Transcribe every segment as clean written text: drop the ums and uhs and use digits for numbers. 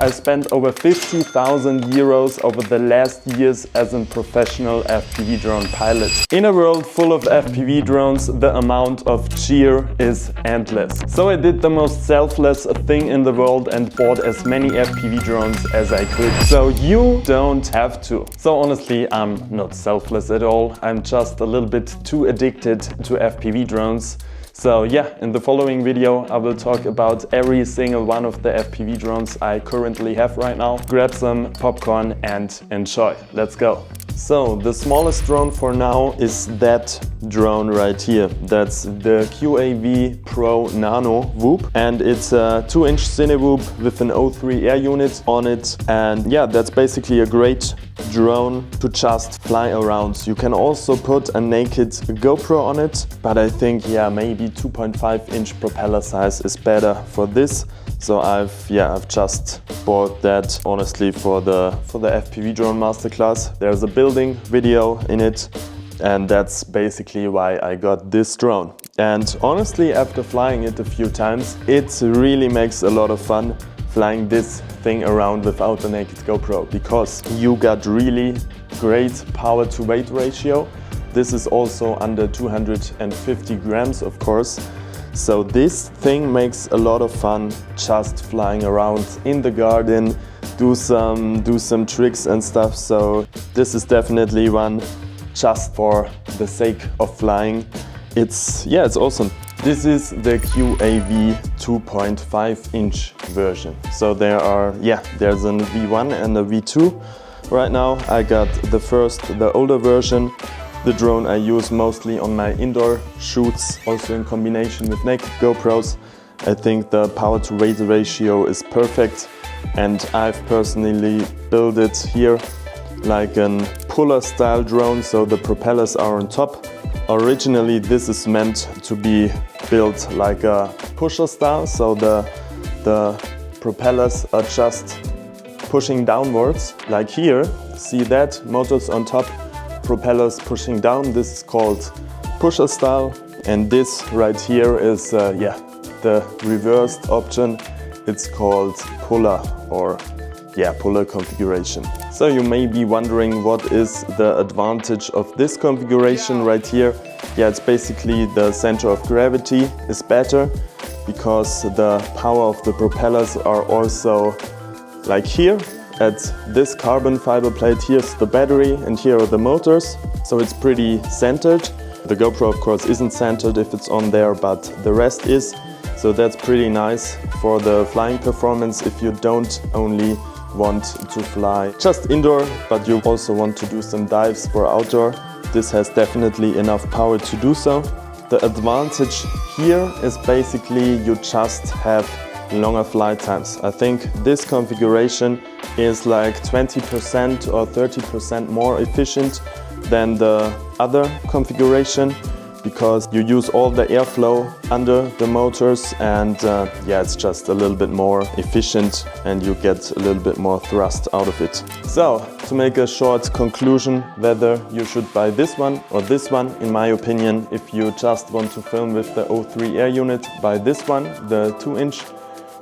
I spent over 50,000 euros over the last years as a professional FPV drone pilot. In a world full of FPV drones, the amount of cheer is endless. So I did the most selfless thing in the world and bought as many FPV drones as I could. So you don't have to. So honestly, I'm not selfless at all. I'm just a little bit too addicted to FPV drones. So yeah, in the following video I will talk about every single one of the FPV drones I currently have right now. Grab some popcorn and enjoy. Let's go. So the smallest drone for now is that drone right here. That's the QAV Pro Nano Whoop, and it's a 2-inch cine whoop with an O3 air unit on it. And yeah, that's basically a great drone to just fly around. You can also put a naked GoPro on it, but I think yeah, maybe 2.5-inch propeller size is better for this. So I've just bought that honestly for the FPV drone masterclass. There's a building video in it, and that's basically why I got this drone. And honestly, after flying it a few times, it really makes a lot of fun flying this thing around without a naked GoPro, because you got really great power to weight ratio. This is also under 250 grams, of course. So this thing makes a lot of fun just flying around in the garden, do some tricks and stuff. So this is definitely one just for the sake of flying. It's awesome. This is the QAV 2.5-inch version. So there's a V1 and a V2. Right now I got the older version. The drone I use mostly on my indoor shoots, also in combination with naked GoPros. I think the power to weight ratio is perfect, and I've personally built it here like a puller style drone, so the propellers are on top. Originally this is meant to be built like a pusher style, so the propellers are just pushing downwards, like here. See that? Motors on top, propellers pushing down. This is called pusher style, and this right here is the reversed option. It's called puller, or puller configuration. So you may be wondering, what is the advantage of this configuration right here? Yeah, it's basically the center of gravity is better, because the power of the propellers are also like here. At this carbon fiber plate, here's the battery and here are the motors, so it's pretty centered. The GoPro of course isn't centered if it's on there, but the rest is. So that's pretty nice for the flying performance if you don't only want to fly just indoor, but you also want to do some dives for outdoor. This has definitely enough power to do so. The advantage here is basically you just have longer flight times. I think this configuration is like 20% or 30% more efficient than the other configuration, because you use all the airflow under the motors, and it's just a little bit more efficient and you get a little bit more thrust out of it. So to make a short conclusion, whether you should buy this one or this one, in my opinion, if you just want to film with the O3 air unit, buy this one, the 2-inch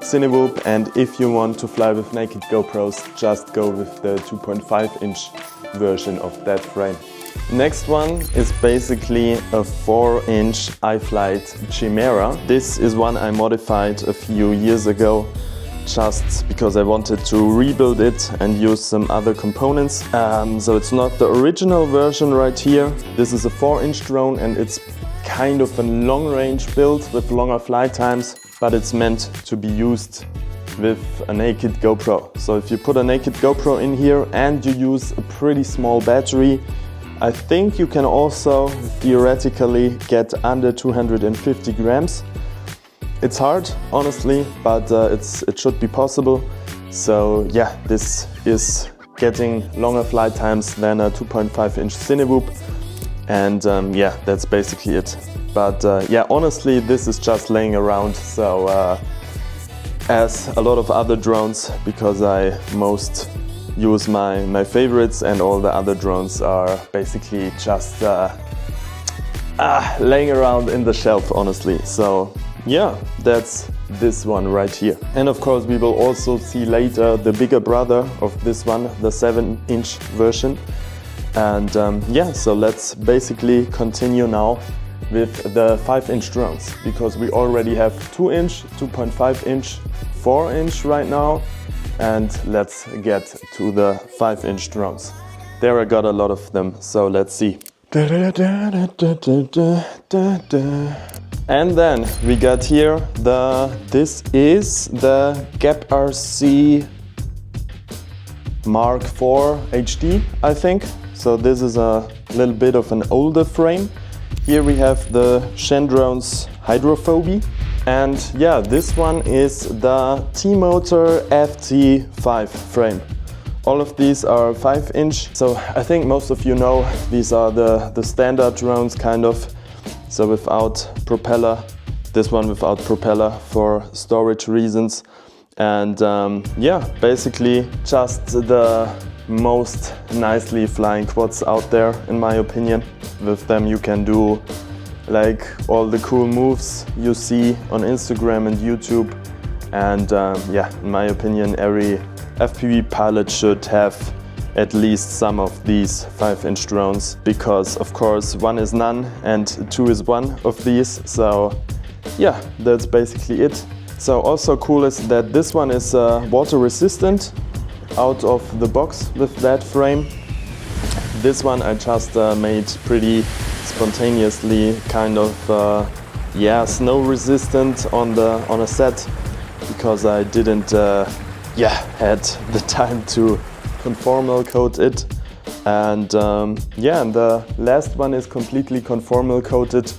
cine whoop, and if you want to fly with naked GoPros, just go with the 2.5-inch version of that frame. Next one is basically a 4-inch iFlight CHIMERA. This is one I modified a few years ago, just because I wanted to rebuild it and use some other components. So it's not the original version right here. This is a 4-inch drone, and it's kind of a long-range build with longer flight times, but it's meant to be used with a naked GoPro. So if you put a naked GoPro in here and you use a pretty small battery, I think you can also theoretically get under 250 grams. It's hard, honestly, but it should be possible. So yeah, this is getting longer flight times than a 2.5-inch cine whoop, and that's basically it. But honestly, this is just laying around, so as a lot of other drones, because I most use my favorites, and all the other drones are basically just laying around in the shelf, honestly. So yeah, that's this one right here. And of course we will also see later the bigger brother of this one, the 7-inch version. And yeah, so let's basically continue now with the 5-inch drones, because we already have 2-inch, 2.5-inch, 4-inch right now, and let's get to the 5-inch drones. There I got a lot of them, so let's see. And then we got here this is the Gap RC Mark IV HD, I think. So this is a little bit of an older frame. Here we have the Drones Hydrophoby. And yeah, this one is the T-Motor FT5 frame. All of these are 5-inch. So I think most of you know these are the standard drones kind of. So without propeller, this one without propeller for storage reasons. And yeah, basically just the most nicely flying quads out there, in my opinion. With them you can do like all the cool moves you see on Instagram and YouTube. And yeah, in my opinion, every FPV pilot should have at least some of these 5-inch drones, because of course 1 is none and 2 is one of these. So yeah, that's basically it. So also cool is that this one is water resistant out of the box with that frame. This one I just made pretty spontaneously, kind of yeah, snow resistant on a set, because I didn't yeah, had the time to conformal coat it. And yeah, and the last one is completely conformal coated.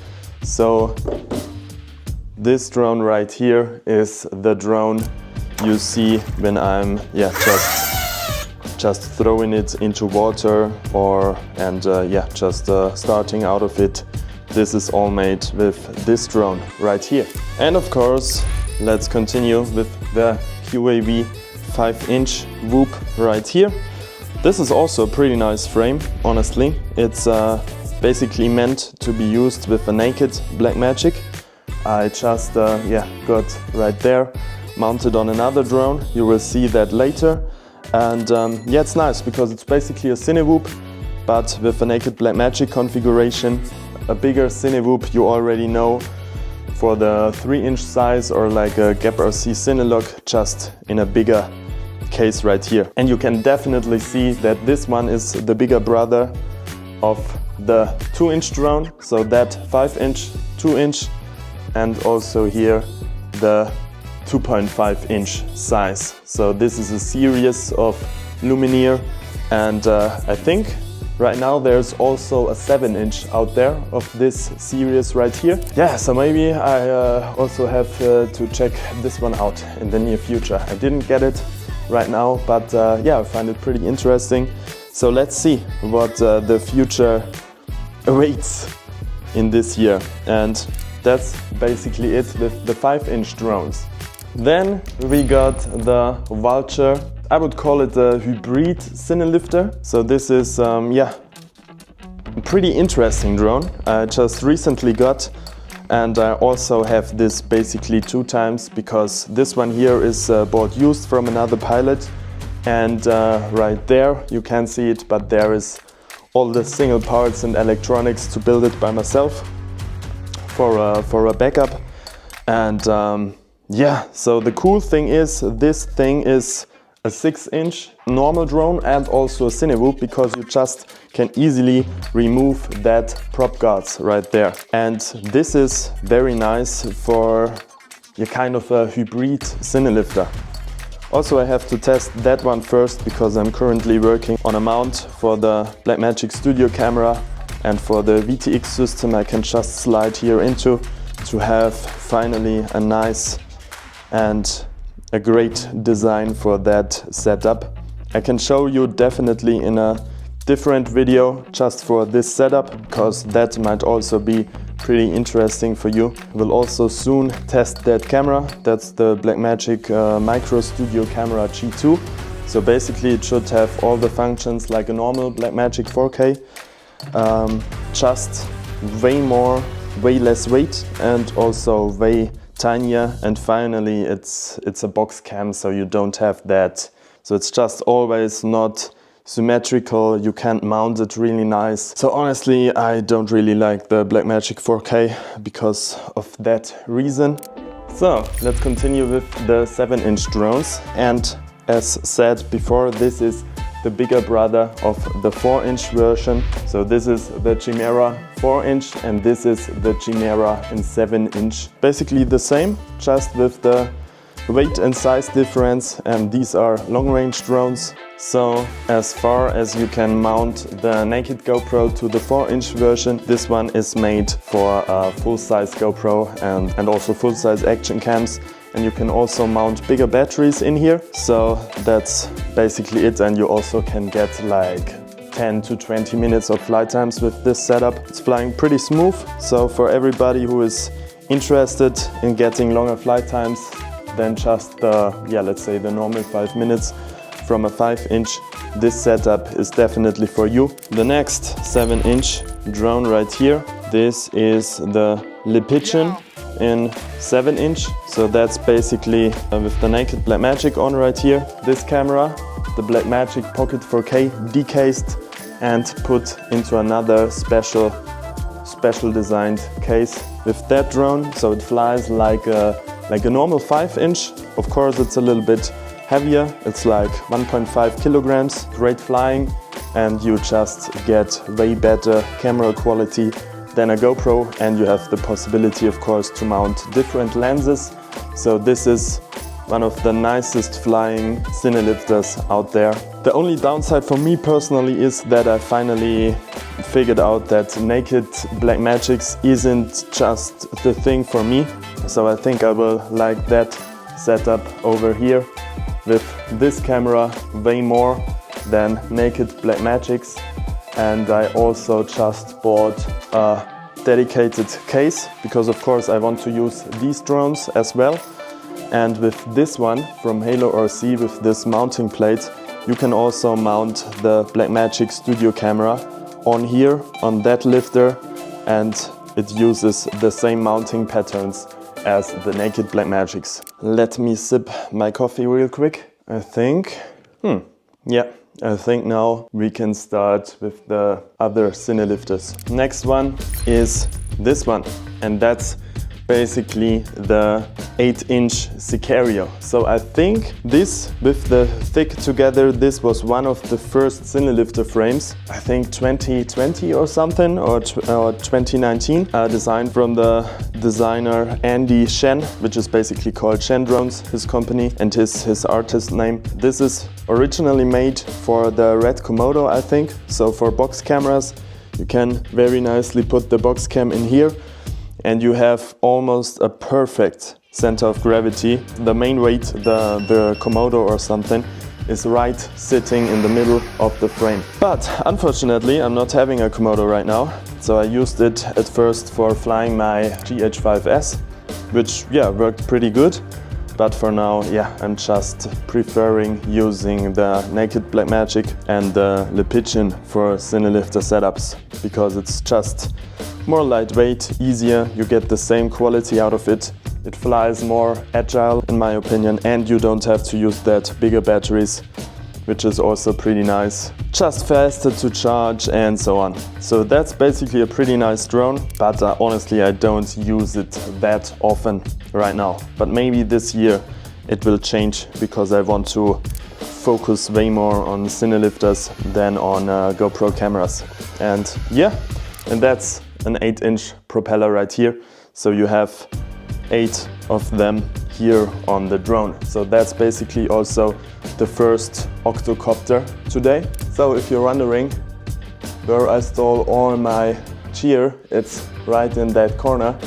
So this drone right here is the drone you see when I'm yeah, just throwing it into water, or yeah, just starting out of it. This is all made with this drone right here. And of course, let's continue with the QAV 5-inch Whoop right here. This is also a pretty nice frame, honestly. It's basically meant to be used with a naked Blackmagic. I just yeah, got right there, mounted on another drone. You will see that later. And yeah, it's nice because it's basically a Cinewhoop, but with a naked Blackmagic configuration. A bigger Cinewhoop you already know for the 3-inch size, or like a Gap RC Cinelog, just in a bigger case right here. And you can definitely see that this one is the bigger brother of the 2-inch drone. So that 5-inch, 2-inch, and also here the 2.5-inch size. So this is a series of Lumineer, and I think right now there's also a 7-inch out there of this series right here. Yeah, so maybe I also have to check this one out in the near future. I didn't get it right now, but yeah, I find it pretty interesting. So let's see what the future awaits in this year. And that's basically it with the 5-inch drones. Then we got the VULTURE. I would call it a hybrid Cinelifter. So this is yeah, a pretty interesting drone I just recently got. And I also have this basically 2 times, because this one here is bought used from another pilot. And right there you can see it, but there is all the single parts and electronics to build it by myself for a backup. And yeah, so the cool thing is this thing is a 6-inch normal drone and also a Cinewhoop, because you just can easily remove that prop guards right there. And this is very nice for your kind of a hybrid Cinelifter. Also, I have to test that one first, because I'm currently working on a mount for the Blackmagic Studio camera, and for the VTX system I can just slide here into to have finally a nice and a great design for that setup. I can show you definitely in a different video just for this setup, because that might also be pretty interesting for you. We'll also soon test that camera. That's the Blackmagic Micro Studio Camera G2. So basically it should have all the functions like a normal Blackmagic 4K, just way less weight, and also way tinier, and finally it's a box cam, so you don't have that. So it's just always not symmetrical, you can't mount it really nice. So honestly, I don't really like the Blackmagic 4K because of that reason. So let's continue with the 7-inch drones, and as said before, this is the bigger brother of the 4-inch version. So this is the CHIMERA 4-inch and this is the CHIMERA in 7-inch. Basically the same, just with the weight and size difference, and these are long-range drones. So as far as you can mount the naked GoPro to the 4-inch version, this one is made for a full-size GoPro and also full-size action cams. And you can also mount bigger batteries in here. So that's basically it, and you also can get like 10 to 20 minutes of flight times with this setup. It's flying pretty smooth, so for everybody who is interested in getting longer flight times than just the, let's say the normal 5 minutes from a 5-inch, this setup is definitely for you. The next 7-inch drone right here, this is the PIGEON in 7-inch. So that's basically with the naked Blackmagic on right here. This camera, the Blackmagic Pocket 4K, decased and put into another special designed case with that drone. So it flies like a normal 5-inch. Of course, it's a little bit heavier. It's like 1.5 kilograms. Great flying, and you just get way better camera quality than a GoPro, and you have the possibility, of course, to mount different lenses. So this is one of the nicest flying cinelifters out there. The only downside for me personally is that I finally figured out that naked Blackmagics isn't just the thing for me. So I think I will like that setup over here with this camera way more than naked Blackmagics. And I also just bought a dedicated case because of course I want to use these drones as well. And with this one from Halo RC, with this mounting plate, you can also mount the Blackmagic Studio camera on here, on that lifter, and it uses the same mounting patterns as the naked Blackmagics. Let me sip my coffee real quick. I think, I think now we can start with the other cinelifters. Next one is this one, and that's basically the 8-inch SICCARIO. So I think this, with the thick together, this was one of the first cinelifter frames, I think 2020 or something, or 2019, designed from the designer Andy Shen, which is basically called Shen Drones, his company, and his artist name. This is originally made for the Red Komodo, I think, so for box cameras. You can very nicely put the box cam in here, and you have almost a perfect center of gravity. The main weight, the Komodo or something, is right sitting in the middle of the frame. But unfortunately, I'm not having a Komodo right now, so I used it at first for flying my GH5S, which worked pretty good. But for now, I'm just preferring using the naked Blackmagic and the PIGEON for cinelifter setups, because it's just more lightweight, easier, you get the same quality out of it. It flies more agile in my opinion, and you don't have to use that bigger batteries, which is also pretty nice. Just faster to charge and so on. So that's basically a pretty nice drone, but honestly I don't use it that often right now. But maybe this year it will change, because I want to focus way more on cinelifters than on GoPro cameras. And that's an 8-inch propeller right here. So you have 8 of them here on the drone. So that's basically also the first octocopter today. So if you're wondering where I stole all my gear, it's right in that corner.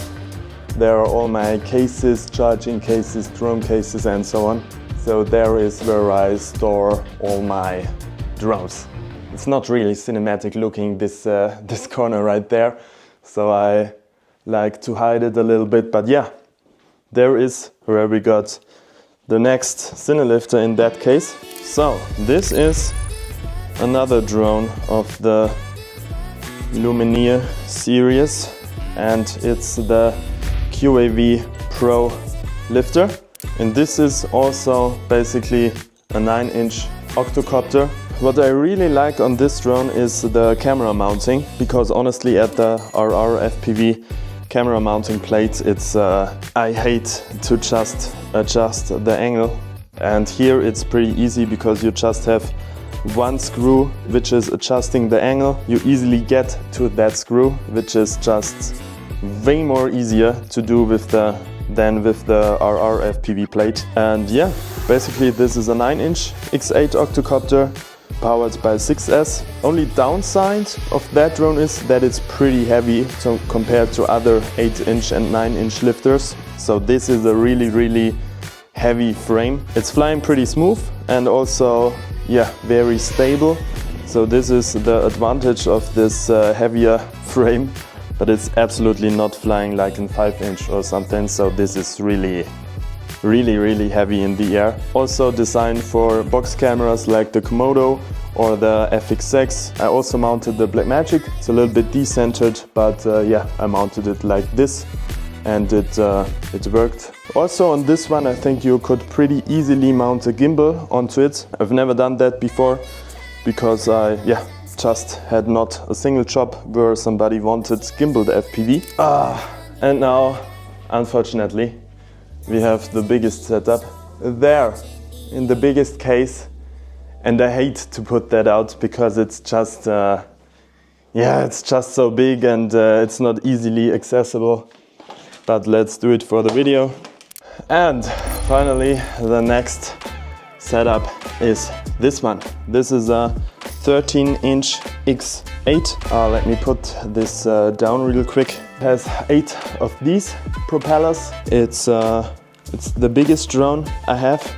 There are all my cases, charging cases, drone cases and so on. So there is where I store all my drones. It's not really cinematic looking, this corner right there. So I like to hide it a little bit, but there is where we got the next cinelifter in that case. So this is another drone of the Lumineer series, and it's the QAV Pro lifter. And this is also basically a 9-inch octocopter. What I really like on this drone is the camera mounting, because honestly at the RR FPV camera mounting plate, it's I hate to just adjust the angle. And here it's pretty easy because you just have one screw which is adjusting the angle. You easily get to that screw, which is just way more easier to do than with the RR FPV plate. And yeah, basically this is a 9-inch X8 octocopter powered by 6S. Only downside of that drone is that it's pretty heavy compared to other 8-inch and 9-inch lifters. So this is a really heavy frame. It's flying pretty smooth and also, yeah, very stable. So this is the advantage of this heavier frame, but it's absolutely not flying like in 5-inch or something. So this is really heavy in the air. Also designed for box cameras like the Komodo or the FXX. I also mounted the Blackmagic. It's a little bit decentered, but yeah, I mounted it like this and it worked. Also on this one, I think you could pretty easily mount a gimbal onto it. I've never done that before because I just had not a single job where somebody wanted gimbaled FPV. And now, unfortunately, we have the biggest setup there in the biggest case, and I hate to put that out because it's just it's just so big and it's not easily accessible, but let's do it for the video. And finally, the next setup is this one. This is a 13-inch X8. Let me put this down real quick. It has 8 of these propellers. It's the biggest drone I have.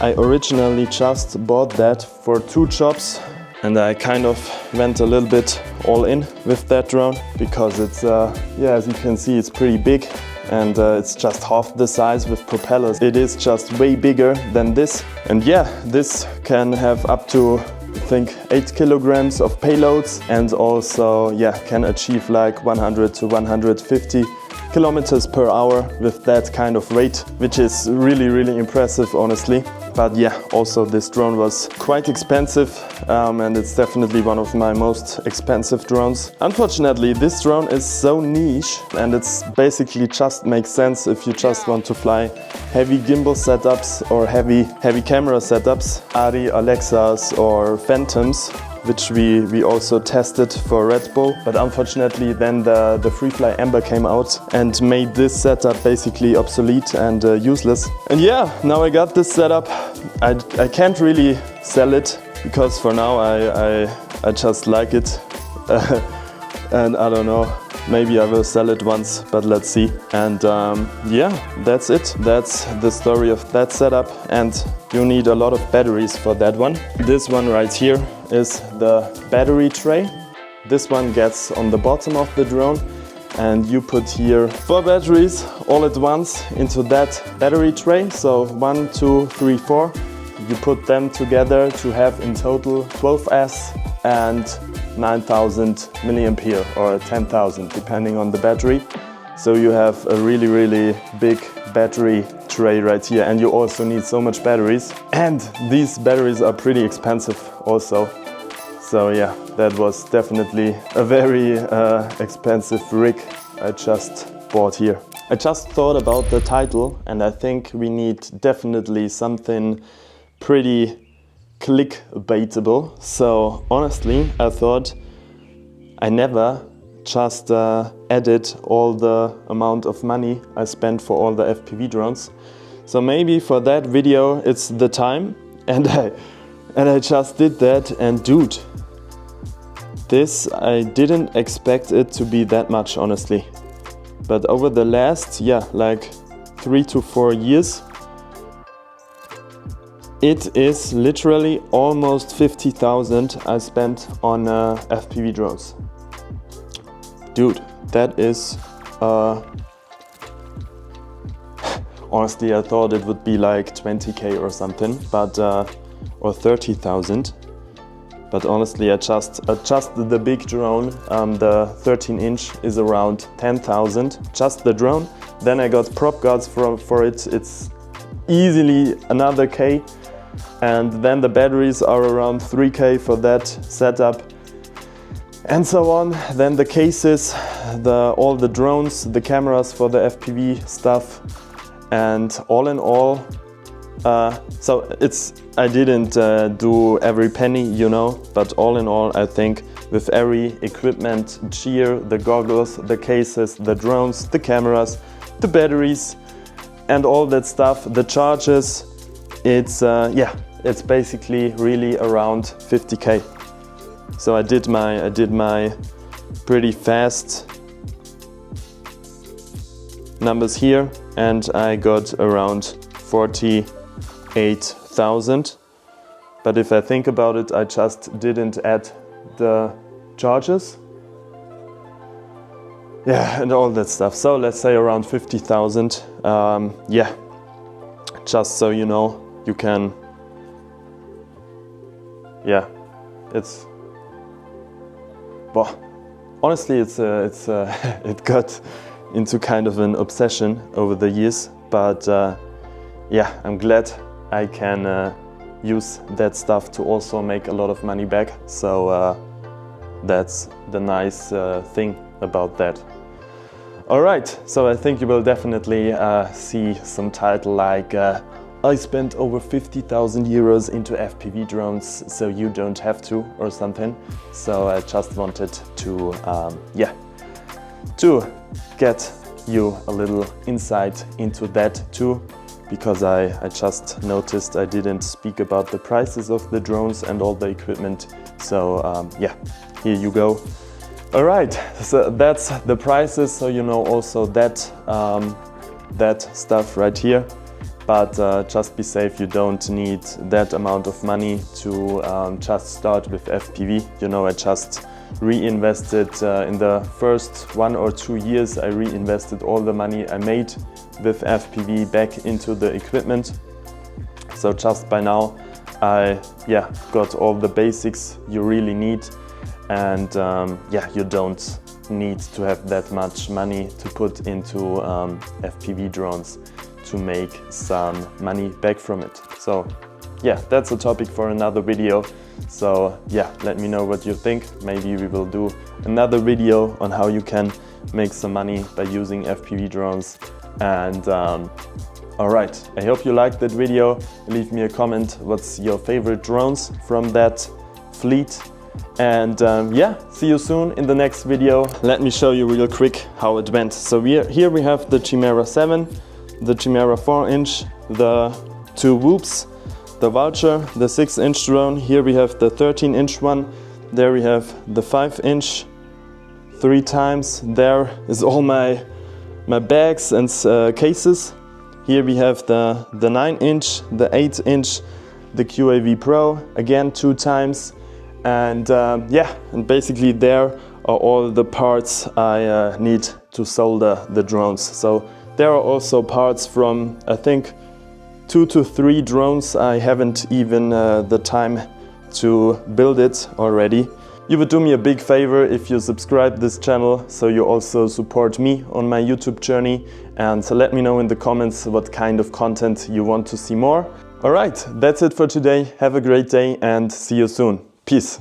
I originally just bought that for 2 jobs, and I kind of went a little bit all in with that drone because it's, as you can see, it's pretty big and it's just half the size with propellers. It is just way bigger than this. And yeah, this can have up to, I think, 8 kilograms of payloads, and also can achieve like 100 to 150 kilometers per hour with that kind of weight, which is really impressive, honestly. But yeah, also this drone was quite expensive and it's definitely one of my most expensive drones. Unfortunately, this drone is so niche, and it's basically just makes sense if you just want to fly heavy gimbal setups or heavy camera setups, Ari, Alexas or Phantoms, which we also tested for Red Bull. But unfortunately then the FreeFly Ember came out and made this setup basically obsolete and useless. And yeah, now I got this setup. I can't really sell it because for now I just like it. And I don't know, maybe I will sell it once, but let's see. And yeah, that's it. That's the story of that setup, and you need a lot of batteries for that one. This one right here is the battery tray. This one gets on the bottom of the drone, and you put here 4 batteries all at once into that battery tray. So 1, 2, 3, 4. You put them together to have in total 12S and 9,000 milliampere or 10,000 depending on the battery. So you have a really big battery tray right here, and you also need so much batteries, and these batteries are pretty expensive also. So yeah, that was definitely a very expensive rig I just bought here. I just thought about the title, and I think we need definitely something pretty clickbaitable. So honestly, I thought I never just added all the amount of money I spent for all the FPV drones. So maybe for that video it's the time, and I just did that, and dude, this, I didn't expect it to be that much, honestly. But over the last, like 3 to 4 years, it is literally almost 50,000 I spent on FPV drones. Dude, that is... honestly, I thought it would be like 20k or something, but or 30,000. But honestly, I just adjusted the big drone. The 13-inch is around 10,000, just the drone. Then I got prop guards for it. It's easily another K. And then the batteries are around 3K for that setup. And so on. Then the cases, all the drones, the cameras for the FPV stuff. And all in all, so I didn't do every penny, you know, but all in all, I think with every equipment, gear, the goggles, the cases, the drones, the cameras, the batteries, and all that stuff, the charges, it's yeah, it's basically really around 50K. So I did my pretty fast numbers here, and I got around 48,000. But if I think about it, I just didn't add the charges. Yeah, and all that stuff. So let's say around 50,000. Yeah, just so you know, you can. Yeah, it's. Well, honestly, it got into kind of an obsession over the years. But yeah, I'm glad I can use that stuff to also make a lot of money back. So that's the nice thing about that. Alright, so I think you will definitely see some title like I spent over 50,000 euros into FPV drones, so you don't have to, or something. So I just wanted to, yeah, to get you a little insight into that too, because I just noticed I didn't speak about the prices of the drones and all the equipment. So yeah, here you go. All right, so that's the prices. So you know also that that stuff right here. But just be safe. You don't need that amount of money to just start with FPV. You know, I just reinvested in the first 1 or 2 years. I reinvested all the money I made with FPV back into the equipment. So just by now, I got all the basics you really need. And yeah, you don't need to have that much money to put into FPV drones to make some money back from it. So yeah, that's a topic for another video. So yeah, let me know what you think. Maybe we will do another video on how you can make some money by using FPV drones. And alright, I hope you liked that video. Leave me a comment. What's your favorite drones from that fleet? And yeah, see you soon in the next video. Let me show you real quick how it went. So here we have the CHIMERA 7, the CHIMERA 4-inch, the 2 Whoops, the VULTURE, the 6-inch drone. Here we have the 13-inch one. There we have the 5-inch 3 times. There is all my bags and cases. Here we have the 9-inch, the 8-inch, the QAV Pro, again 2 times. And yeah, and basically there are all the parts I need to solder the drones. So there are also parts from, I think, 2 to 3 drones. I haven't even the time to build it already. You would do me a big favor if you subscribe this channel, so you also support me on my YouTube journey. And so let me know in the comments what kind of content you want to see more. Alright, that's it for today. Have a great day and see you soon. Peace.